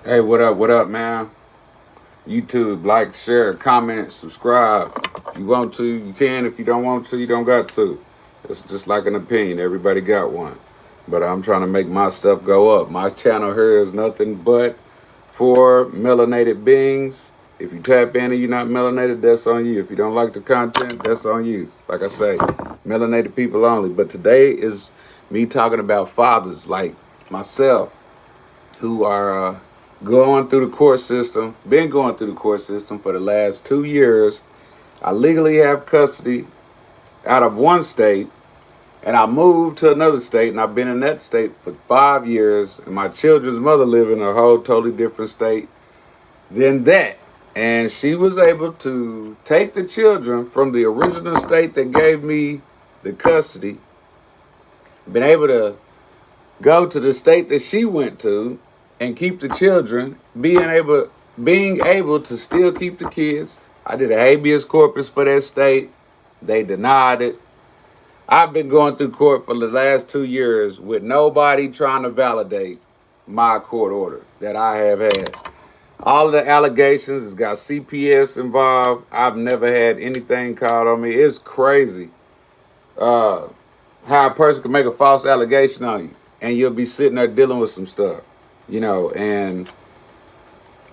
Hey, what up, man? YouTube, like, share, comment, subscribe. If you want to, you can. If you don't want to, you don't got to. It's just like an opinion. Everybody got one. But I'm trying to make my stuff go up. My channel here is nothing but for melanated beings. If you tap in and you're not melanated, that's on you. If you don't like the content, that's on you. Like I say, melanated people only. But today is me talking about fathers like myself who are going through the court system, been going through the court system for the last 2 years. I legally have custody out of one state, and I moved to another state, and I've been in that state for 5 years, and my children's mother live in a whole totally different state than that. And she was able to take the children from the original state that gave me the custody, been able to go to the state that she went to and keep the children, being able to still keep the kids. I did a habeas corpus for that state. They denied it. I've been going through court for the last 2 years with nobody trying to validate my court order that I have had. All of the allegations has got CPS involved. I've never had anything called on me. It's crazy how a person can make a false allegation on you and you'll be sitting there dealing with some stuff, and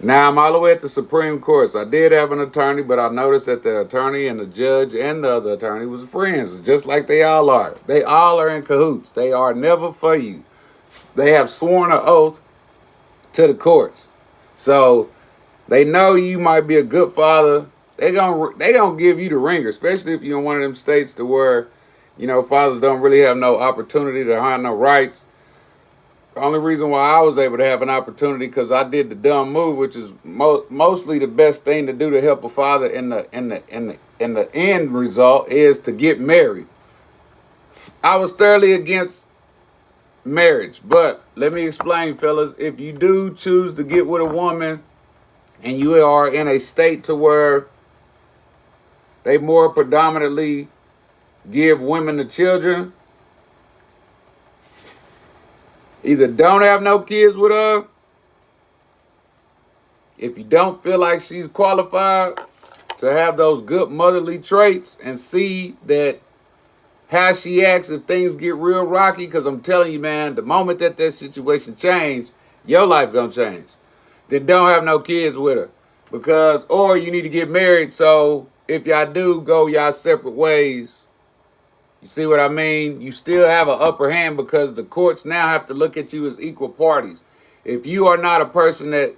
now I'm all the way at the Supreme Court. So I did have an attorney, but I noticed that the attorney and the judge and the other attorney was friends, just like they all are. They all are in cahoots. They are never for you. They have sworn an oath to the courts. So they know you might be a good father. They gonna give you the ringer, especially if you're in one of them states to where, fathers don't really have no opportunity to have no rights. The only reason why I was able to have an opportunity because I did the dumb move, which is mostly the best thing to do to help a father in the end result is to get married. I was thoroughly against marriage, but let me explain, fellas. If you do choose to get with a woman and you are in a state to where they more predominantly give women the children, either don't have no kids with her. If you don't feel like she's qualified to have those good motherly traits and see that how she acts if things get real rocky, because I'm telling you, man, the moment that situation change, your life gonna change. Then don't have no kids with her. Or you need to get married, so if y'all do go y'all separate ways, you see what I mean? You still have an upper hand because the courts now have to look at you as equal parties. If you are not a person that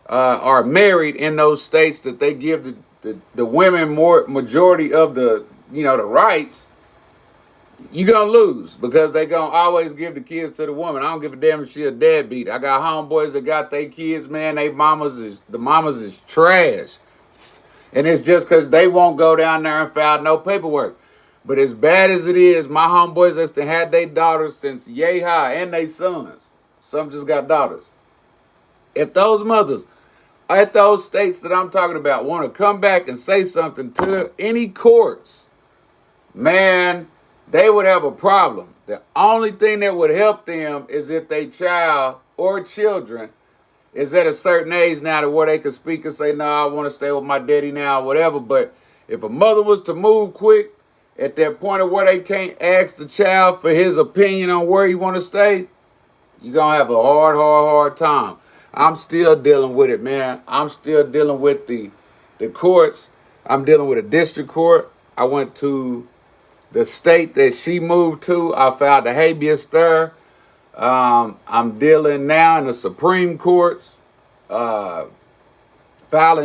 are married in those states that they give the women more majority of the rights, you're going to lose because they going to always give the kids to the woman. I don't give a damn if she a deadbeat. I got homeboys that got their kids, man, the mamas is trash. And it's just because they won't go down there and file no paperwork. But as bad as it is, my homeboys that's had their daughters since yay high and they sons. Some just got daughters. If those mothers at those states that I'm talking about want to come back and say something to any courts, man, they would have a problem. The only thing that would help them is if they child or children is at a certain age now to where they can speak and say, no, I want to stay with my daddy now, or whatever. But if a mother was to move quick at that point of where they can't ask the child for his opinion on where he want to stay, you're going to have a hard time. I'm still dealing with it, man. I'm still dealing with the courts. I'm dealing with a district court. I went to the state that she moved to. I filed a habeas there. I'm dealing now in the Supreme Courts, filing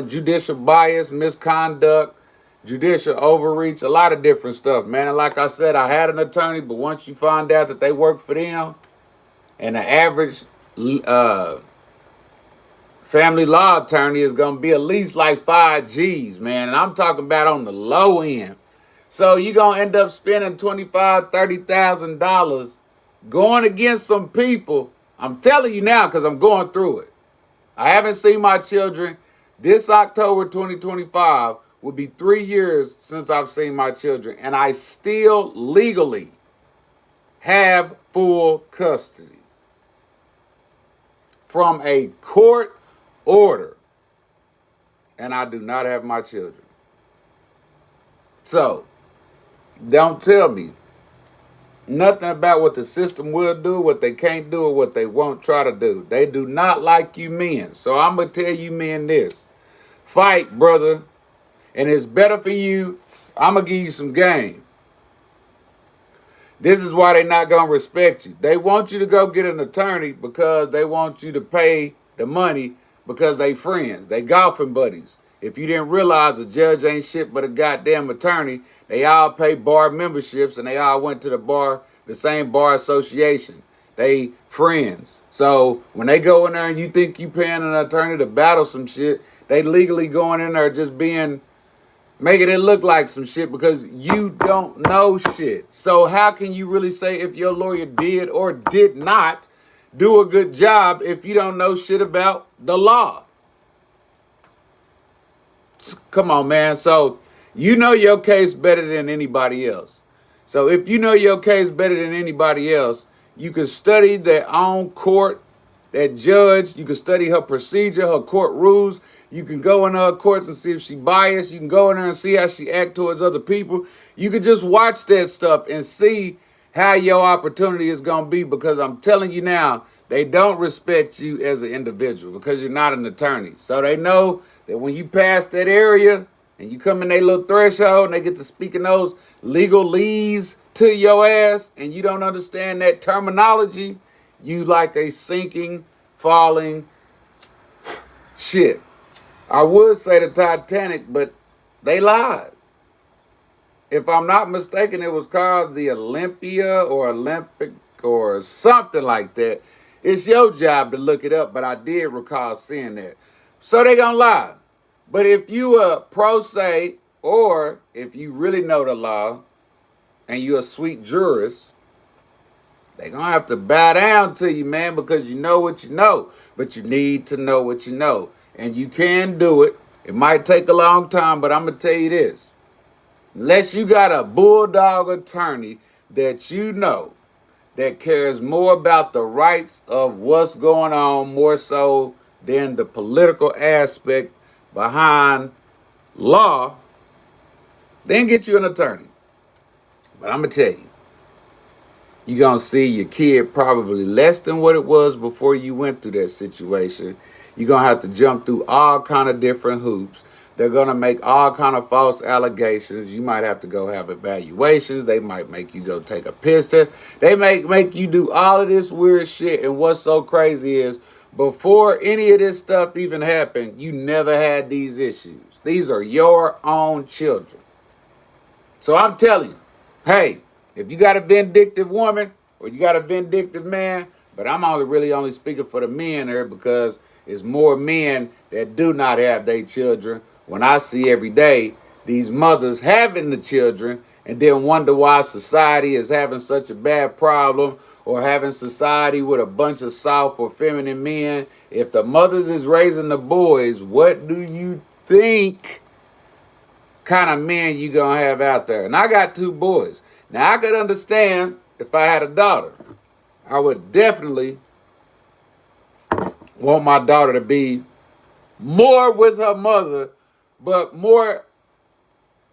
judicial bias, misconduct, judicial overreach, a lot of different stuff, man. And like I said, I had an attorney, but once you find out that they work for them, and the average family law attorney is going to be at least like 5 G's, man. And I'm talking about on the low end. So you're going to end up spending $25,000, $30,000 going against some people. I'm telling you now because I'm going through it. I haven't seen my children. This October 2025 will be 3 years since I've seen my children. And I still legally have full custody from a court order, and I do not have my children. So, don't tell me nothing about what the system will do, what they can't do, or what they won't try to do. They do not like you men. So I'm going to tell you men this. Fight, brother. And it's better for you. I'm going to give you some game. This is why they're not going to respect you. They want you to go get an attorney because they want you to pay the money because they friends. They golfing buddies. If you didn't realize a judge ain't shit but a goddamn attorney, they all pay bar memberships and they all went to the same bar association. They friends. So when they go in there and you think you paying an attorney to battle some shit, they legally going in there just making it look like some shit because you don't know shit. So how can you really say if your lawyer did or did not do a good job if you don't know shit about the law? Come on, man. So you know your case better than anybody else. So if you know your case better than anybody else, you can study their own court, that judge. You can study her procedure, her court rules. You can go in her courts and see if she biased. You can go in there and see how she act towards other people. You can just watch that stuff and see how your opportunity is going to be, because I'm telling you now, they don't respect you as an individual because you're not an attorney. So they know that when you pass that area and you come in their little threshold and they get to speaking those legalese to your ass and you don't understand that terminology, you like a sinking, falling shit. I would say the Titanic, but they lied. If I'm not mistaken, it was called the Olympia or Olympic or something like that. It's your job to look it up, but I did recall seeing that. So they gonna lie. But if you a pro se, or if you really know the law and you're a sweet jurist, they gonna have to bow down to you, man, because you know what you know. But you need to know what you know. And you can do it. It might take a long time, but I'm gonna tell you this. Unless you got a bulldog attorney that you know that cares more about the rights of what's going on more so than the political aspect behind law, then get you an attorney. But I'm going to tell you, you're going to see your kid probably less than what it was before you went through that situation. You're going to have to jump through all kind of different hoops. They're going to make all kind of false allegations. You might have to go have evaluations. They might make you go take a piss test. They make you do all of this weird shit. And what's so crazy is before any of this stuff even happened, you never had these issues. These are your own children. So I'm telling you, hey, if you got a vindictive woman or you got a vindictive man, but I'm only speaking for the men here because it's more men that do not have their children. When I see every day these mothers having the children and then wonder why society is having such a bad problem or having society with a bunch of soft or feminine men. If the mothers is raising the boys, what do you think kind of men you gonna have out there? And I got 2 boys. Now I could understand if I had a daughter. I would definitely want my daughter to be more with her mother, but more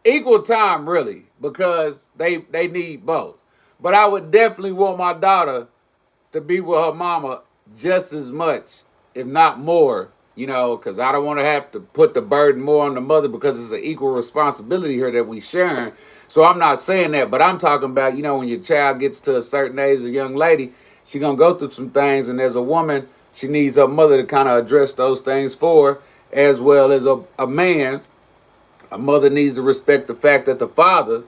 equal time, really, because they need both. But I would definitely want my daughter to be with her mama just as much, if not more, because I don't want to have to put the burden more on the mother because it's an equal responsibility here that we sharing. So I'm not saying that, but I'm talking about, when your child gets to a certain age, a young lady, she's going to go through some things, and as a woman, she needs her mother to kind of address those things for her, as well as a man. A mother needs to respect the fact that the father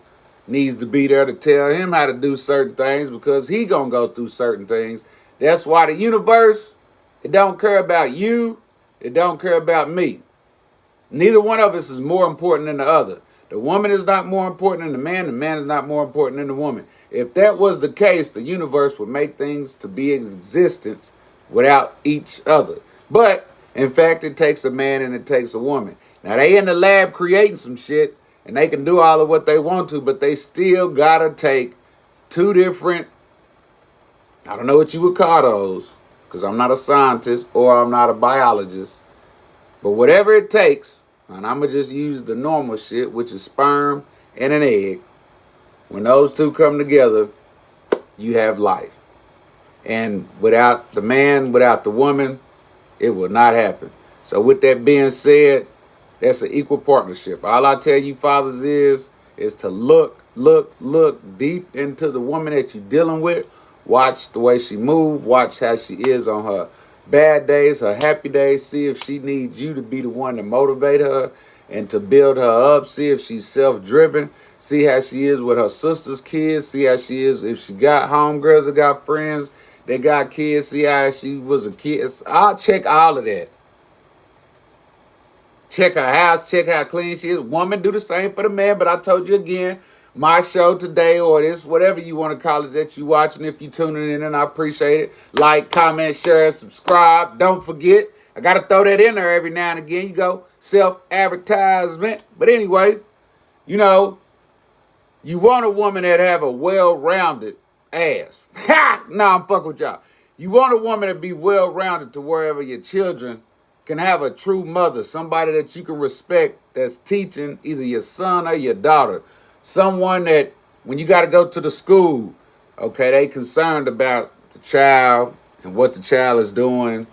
needs to be there to tell him how to do certain things because he gonna go through certain things. That's why the universe, it don't care about you, it don't care about me. Neither one of us is more important than the other. The woman is not more important than the man is not more important than the woman. If that was the case, the universe would make things to be in existence without each other. But in fact, it takes a man and it takes a woman. Now, they in the lab creating some shit, and they can do all of what they want to, but they still gotta take 2 different, I don't know what you would call those, because I'm not a scientist or I'm not a biologist, But whatever it takes, and I'm going to just use the normal shit, which is sperm and an egg. When those two come together, you have life. And without the man, without the woman, it will not happen. So with that being said, that's an equal partnership. All I tell you fathers is to look deep into the woman that you're dealing with. Watch the way she moves. Watch how she is on her bad days, her happy days. See if she needs you to be the one to motivate her and to build her up. See if she's self-driven. See how she is with her sister's kids. See how she is if she got homegirls that got friends. They got kids. See how she was a kid. I'll check all of that. Check her house. Check how clean she is. Woman, do the same for the man. But I told you again, my show today, or this, whatever you want to call it that you watching, if you tuning in, and I appreciate it. Like, comment, share, subscribe. Don't forget, I got to throw that in there every now and again. You go, self-advertisement. But anyway, you know, you want a woman that have a well-rounded ass. Ha! Nah, I'm fucking with y'all. You want a woman to be well-rounded to wherever your children can have a true mother, somebody that you can respect that's teaching either your son or your daughter. Someone that when you got to go to the school, okay, they concerned about the child and what the child is doing.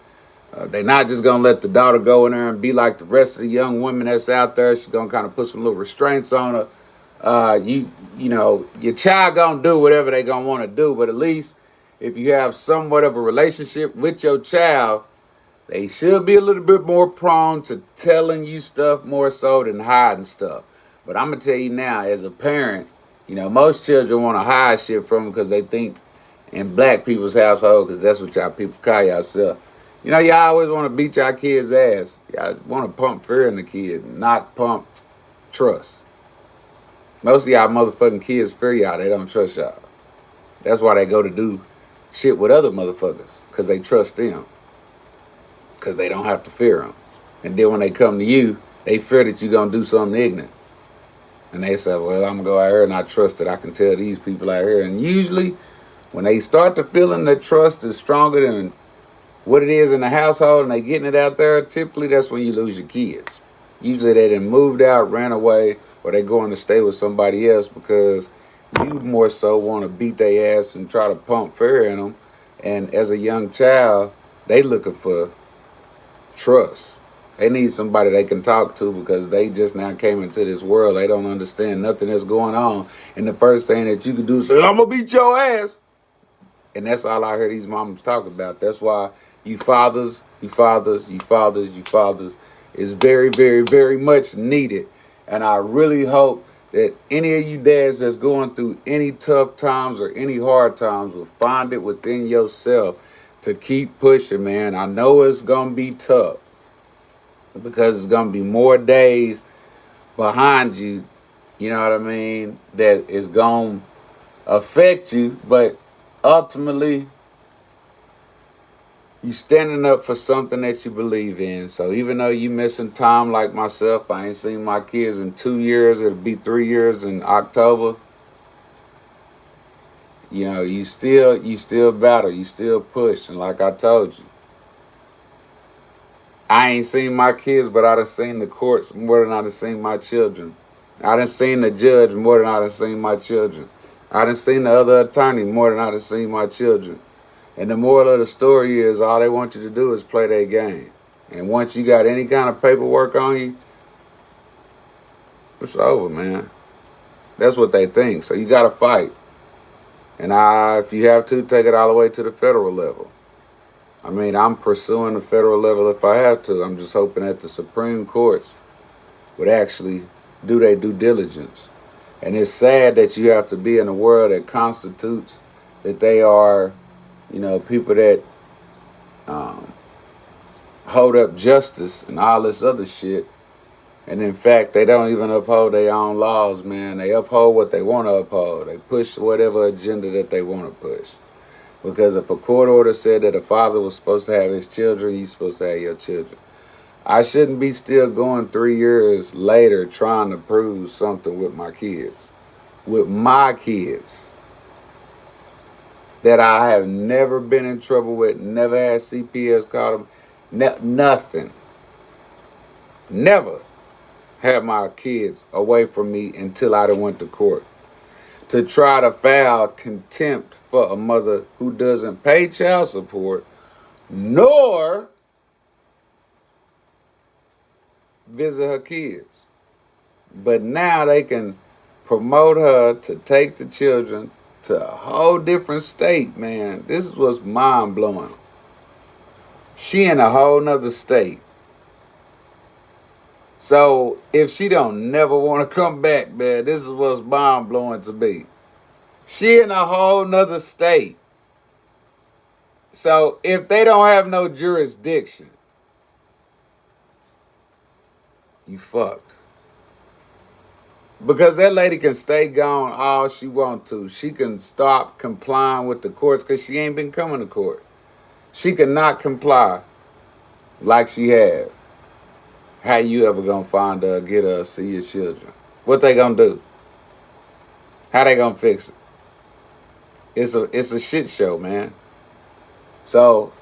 They're not just going to let the daughter go in there and be like the rest of the young women that's out there. She's going to kind of put some little restraints on her. You know, your child gonna do whatever they gonna want to do, but at least if you have somewhat of a relationship with your child, they should be a little bit more prone to telling you stuff more so than hiding stuff. But I'm gonna tell you now, as a parent, you know, most children want to hide shit from them because they think in black people's household, because that's what y'all people call yourself. You know, y'all always want to beat y'all kids' ass. Y'all want to pump fear in the kid, not pump trust. Most of y'all motherfucking kids fear y'all. They don't trust y'all. That's why they go to do shit with other motherfuckers. Because they trust them. Because they don't have to fear them. And then when they come to you, they fear that you're going to do something ignorant. And they say, well, I'm going to go out here and I trust that I can tell these people out here. And usually, when they start to feeling that trust is stronger than what it is in the household and they getting it out there, typically that's when you lose your kids. Usually they done moved out, ran away, or they going to stay with somebody else because you more so want to beat their ass and try to pump fear in them. And as a young child, they looking for trust. They need somebody they can talk to because they just now came into this world. They don't understand nothing that's going on. And the first thing that you can do is say, I'm going to beat your ass. And that's all I hear these mamas talk about. That's why you fathers is very, very, very much needed. And I really hope that any of you dads that's going through any tough times or any hard times will find it within yourself to keep pushing, man. I know it's going to be tough because it's going to be more days behind you, you know what I mean, that is going to affect you. But ultimately, you standing up for something that you believe in. So even though you missing time like myself, I ain't seen my kids in 2 years. It'll be 3 years in October. You know, you still battle, you still push. And like I told you, I ain't seen my kids, but I done seen the courts more than I done seen my children. I done seen the judge more than I done seen my children. I done seen the other attorney more than I done seen my children. And the moral of the story is all they want you to do is play their game. And once you got any kind of paperwork on you, it's over, man. That's what they think. So you got to fight. And if you have to, take it all the way to the federal level. I mean, I'm pursuing the federal level if I have to. I'm just hoping that the Supreme Courts would actually do their due diligence. And it's sad that you have to be in a world that constitutes that they are, you know, people that hold up justice and all this other shit. And in fact, they don't even uphold their own laws, man. They uphold what they want to uphold. They push whatever agenda that they want to push. Because if a court order said that a father was supposed to have his children, you're supposed to have your children. I shouldn't be still going 3 years later trying to prove something with my kids. With my kids. That I have never been in trouble with, never had CPS call them, nothing. never have my kids away from me until I done went to court. To try to file contempt for a mother who doesn't pay child support nor visit her kids. But now they can promote her to take the children to a whole different state, man. This was mind blowing. She in a whole nother state. So if she don't never want to come back, man, this is what's mind blowing to me. She in a whole nother state. So if they don't have no jurisdiction, you fucked. Because that lady can stay gone all she want to. She can stop complying with the courts because she ain't been coming to court. She cannot comply like she had. How you ever gonna find her, get her, see your children? What they gonna do? How they gonna fix it? It's a shit show, man. So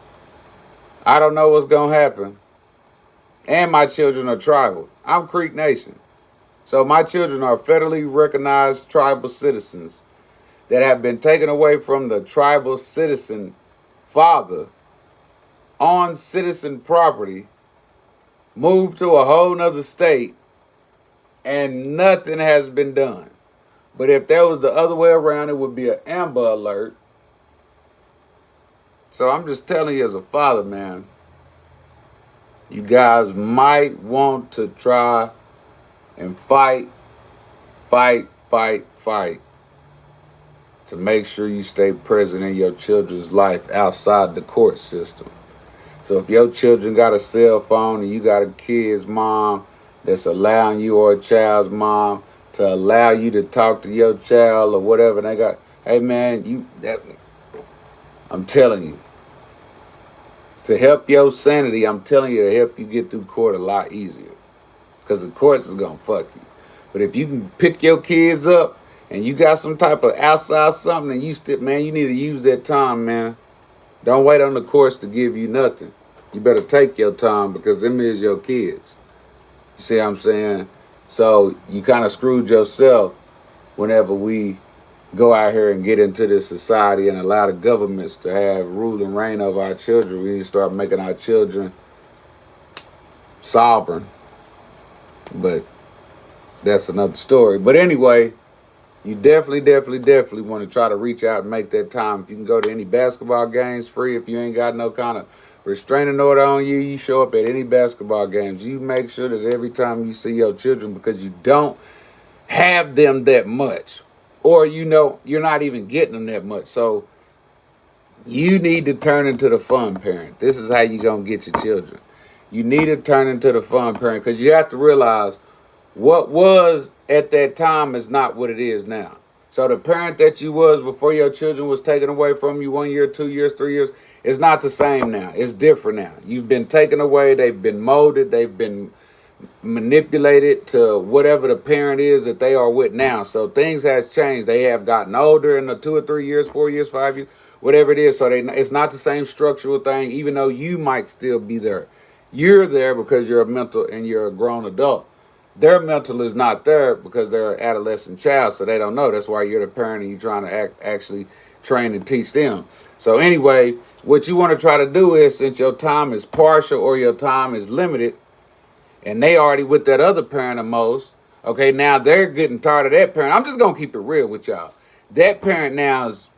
I don't know what's gonna happen. And my children are tribal. I'm Creek Nation. So my children are federally recognized tribal citizens that have been taken away from the tribal citizen father on citizen property, moved to a whole nother state, and nothing has been done. But if that was the other way around, it would be an Amber Alert. So I'm just telling you as a father, man, you guys might want to try and fight to make sure you stay present in your children's life outside the court system. So if your children got a cell phone and you got a kid's mom that's allowing you, or a child's mom, to allow you to talk to your child or whatever, they got, hey man, I'm telling you, to help your sanity, I'm telling you, to help you get through court a lot easier. Because the courts is going to fuck you. But if you can pick your kids up and you got some type of outside something, and you need to use that time, man. Don't wait on the courts to give you nothing. You better take your time, because them is your kids. You see what I'm saying? So you kind of screwed yourself whenever we go out here and get into this society and allow the governments to have rule and reign over our children. We need to start making our children sovereign. But that's another story. But anyway, you definitely want to try to reach out and make that time. If you can go to any basketball games free, if you ain't got no kind of restraining order on you, you show up at any basketball games. You make sure that every time you see your children, because you don't have them that much, or you're not even getting them that much. So you need to turn into the fun parent. This is how you're going to get your children. You need to turn into the fun parent, because you have to realize what was at that time is not what it is now. So the parent that you was before your children was taken away from you 1 year, 2 years, 3 years, it's not the same now. It's different now. You've been taken away. They've been molded. They've been manipulated to whatever the parent is that they are with now. So things has changed. They have gotten older in the 2 or 3 years, 4 years, 5 years, whatever it is. So it's not the same structural thing, even though you might still be there. You're there because you're a mental and you're a grown adult. Their mental is not there because they're an adolescent child, so they don't know. That's why you're the parent and you're trying to actually train and teach them. So anyway, what you want to try to do is, since your time is partial or your time is limited, and they already with that other parent the most, okay, now they're getting tired of that parent. I'm just going to keep it real with y'all. That parent now is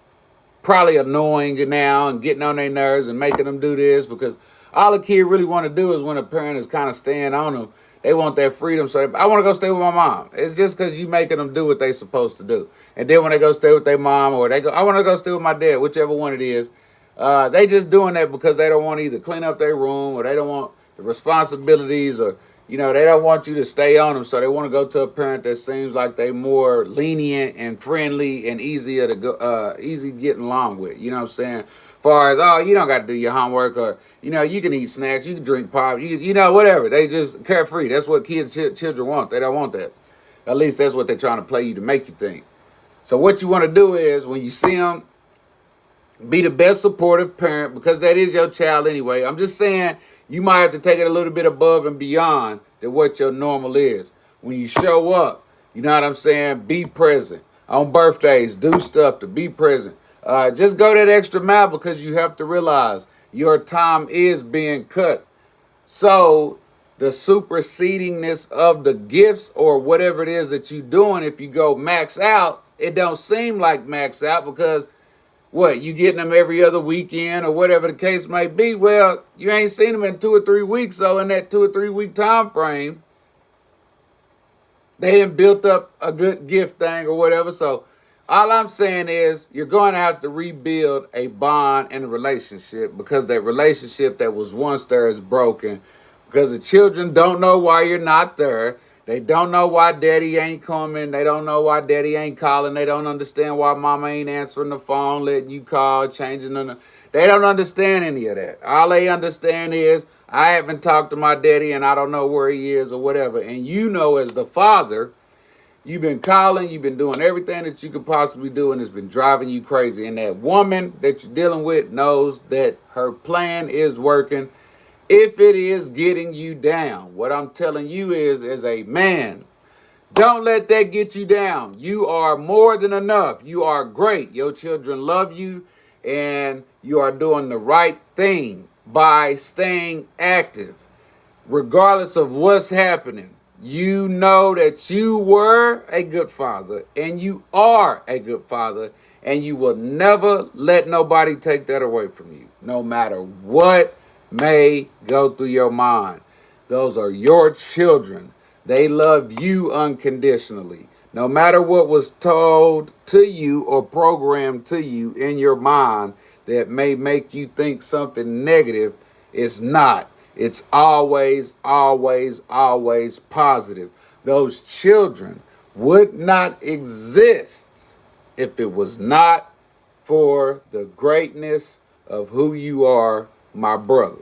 probably annoying now and getting on their nerves and making them do this, because all a kid really want to do is, when a parent is kind of staying on them, they want that freedom. So I want to go stay with my mom. It's just because you making them do what they supposed to do. And then when they go stay with their mom, or I want to go stay with my dad, whichever one it is, they just doing that because they don't want to either clean up their room, or they don't want the responsibilities, or they don't want you to stay on them. So they want to go to a parent that seems like they more lenient and friendly and easier to go, easy getting along with. You know what I'm saying? Far as, oh, you don't got to do your homework, or you can eat snacks, you can drink pop, whatever. They just carefree. That's what children want. They don't want that. At least that's what they're trying to play you to make you think. So what you want to do is, when you see them Be the best supportive parent because that is your child anyway. I'm just saying you might have to take it a little bit above and beyond than what your normal is. When you show up, you know what I'm saying? Be present. On birthdays, do stuff to be present. Just go that extra mile because you have to realize your time is being cut. So the supersedingness of the gifts or whatever it is that you're doing, if you go max out, it don't seem like max out because what, you getting them every other weekend or whatever the case may be. Well, you ain't seen them in 2 or 3 weeks. So in that 2 or 3 week time frame, they done built up a good gift thing or whatever. So all I'm saying is you're going to have to rebuild a bond and a relationship because that relationship that was once there is broken because the children don't know why you're not there. They don't know why daddy ain't coming. They don't know why daddy ain't calling. They don't understand why mama ain't answering the phone, letting you call, changing the... They don't understand any of that. All they understand is I haven't talked to my daddy and I don't know where he is or whatever. And you know as the father, you've been calling, you've been doing everything that you could possibly do and it's been driving you crazy. And that woman that you're dealing with knows that her plan is working if it is getting you down. What I'm telling you is, as a man, don't let that get you down. You are more than enough. You are great. Your children love you, and you are doing the right thing by staying active. Regardless of what's happening, you know that you were a good father, and you are a good father, and you will never let nobody take that away from you, no matter what may go through your mind. Those are your children. They love you unconditionally. No matter what was told to you or programmed to you in your mind that may make you think something negative, it's not. It's always, always, always positive. Those children would not exist if it was not for the greatness of who you are, my brother.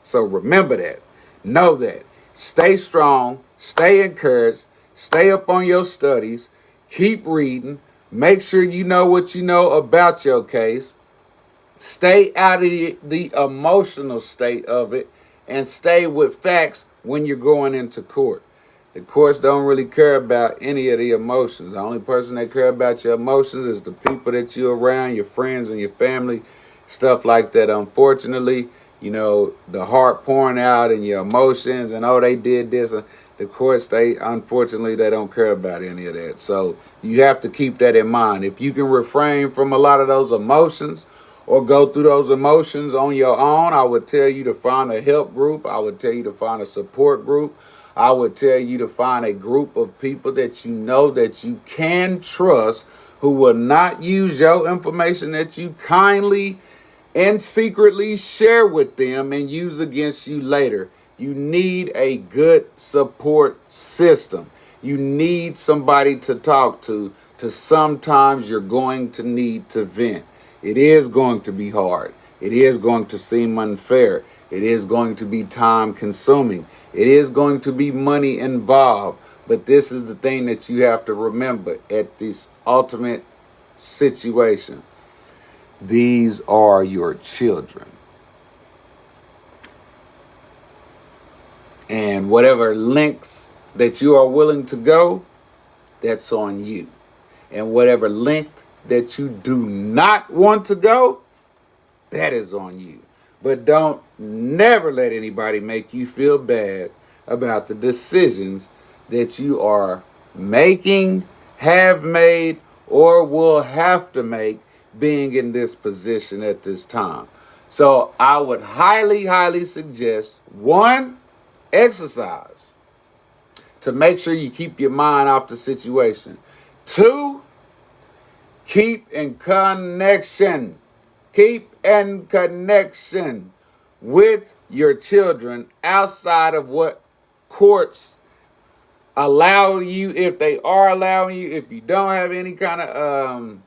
So remember that. Know that. Stay strong. Stay encouraged. Stay up on your studies. Keep reading. Make sure you know what you know about your case. Stay out of the emotional state of it and stay with facts when you're going into court. The courts don't really care about any of the emotions. The only person that care about your emotions is the people that you're around, your friends and your family, stuff like that. Unfortunately, you know, the heart pouring out and your emotions and, oh, they did this. The courts, unfortunately, they don't care about any of that. So you have to keep that in mind. If you can refrain from a lot of those emotions or go through those emotions on your own, I would tell you to find a help group. I would tell you to find a support group. I would tell you to find a group of people that you know that you can trust who will not use your information that you kindly and secretly share with them and use against you later. You need a good support system. You need somebody to talk to sometimes you're going to need to vent. It is going to be hard. It is going to seem unfair. It is going to be time consuming. It is going to be money involved. But this is the thing that you have to remember at this ultimate situation. These are your children. And whatever lengths that you are willing to go, that's on you. And whatever length that you do not want to go, that is on you. But don't never let anybody make you feel bad about the decisions that you are making, have made, or will have to make being in this position at this time. So I would highly, highly suggest, one, exercise to make sure you keep your mind off the situation. Two, keep in connection. Keep in connection with your children outside of what courts allow you, if they are allowing you, if you don't have any kind of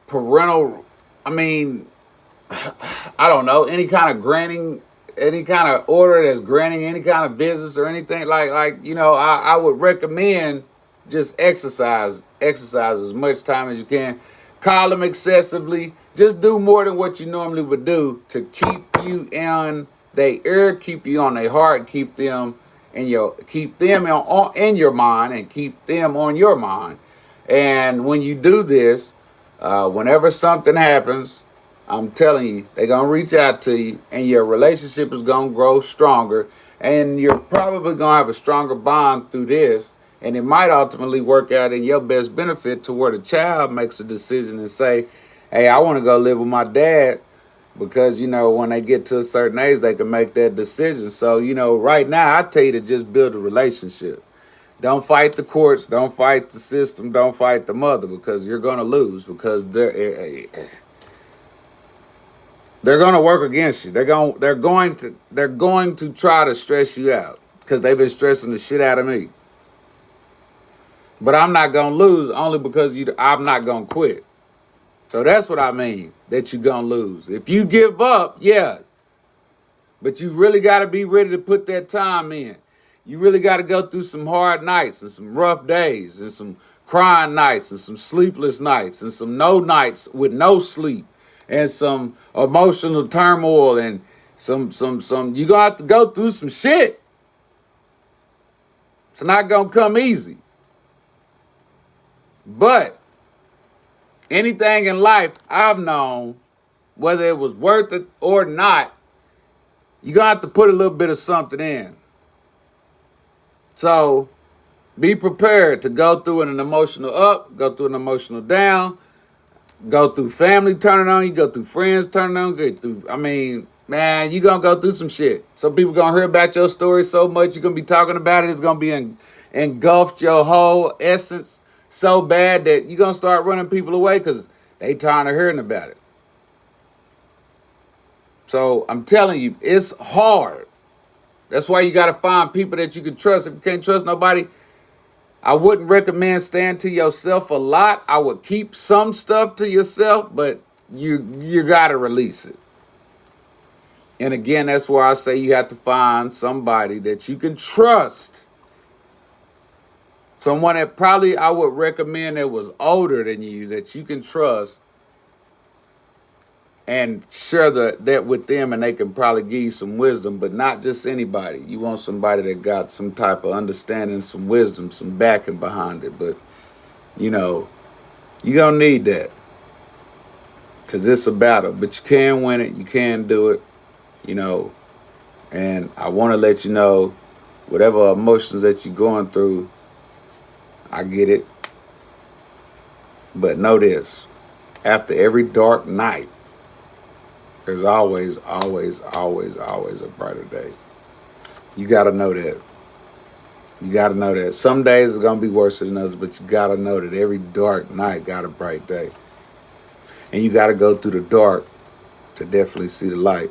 parental, I don't know, any kind of granting, any kind of order that's granting any kind of business or anything I would recommend just exercise as much time as you can. call them excessively. Just do more than what you normally would do to keep you in their ear, keep you on their heart, keep them in your mind, and keep them on your mind. And when you do this, whenever something happens, I'm telling you, they're going to reach out to you, and your relationship is going to grow stronger, and you're probably going to have a stronger bond through this, and it might ultimately work out in your best benefit to where the child makes a decision and say, hey, I want to go live with my dad, because, when they get to a certain age, they can make that decision. So, right now, I tell you to just build a relationship. Don't fight the courts. Don't fight the system. Don't fight the mother, because you're going to lose, because they're going to work against you. They're going to try to stress you out, because they've been stressing the shit out of me. But I'm not going to lose only because I'm not going to quit. So that's what I mean, that you're going to lose. If you give up, yeah. But you really got to be ready to put that time in. You really got to go through some hard nights and some rough days and some crying nights and some sleepless nights and some no nights with no sleep and some emotional turmoil and some you're going to have to go through some shit. It's not going to come easy. But anything in life I've known, whether it was worth it or not, you're going to have to put a little bit of something in. So be prepared to go through an emotional up, go through an emotional down, go through family turning on you, go through friends turning on you, man, you're going to go through some shit. Some people going to hear about your story so much, you're going to be talking about it. It's going to be engulfed your whole essence so bad that you're going to start running people away because they tired of hearing about it. So I'm telling you, it's hard. That's why you got to find people that you can trust. If you can't trust nobody, I wouldn't recommend staying to yourself a lot. I would keep some stuff to yourself, but you got to release it. And again, that's why I say you have to find somebody that you can trust. Someone that probably I would recommend that was older than you, that you can trust, and share that with them, and they can probably give you some wisdom, but not just anybody. You want somebody that got some type of understanding, some wisdom, some backing behind it. But, you're going to need that, because it's a battle. But you can win it. You can do it, And I want to let you know, whatever emotions that you're going through, I get it. But know this, after every dark night, there's always, always, always, always a brighter day. You got to know that. You got to know that. Some days are going to be worse than others, but you got to know that every dark night got a bright day. And you got to go through the dark to definitely see the light.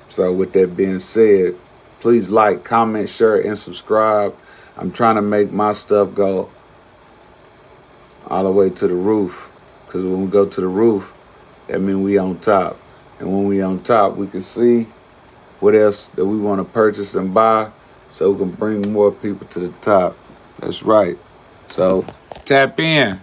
So with that being said, please like, comment, share, and subscribe. I'm trying to make my stuff go all the way to the roof, because when we go to the roof, that means we on top. And when we on top, we can see what else that we want to purchase and buy, so we can bring more people to the top. That's right. So tap in.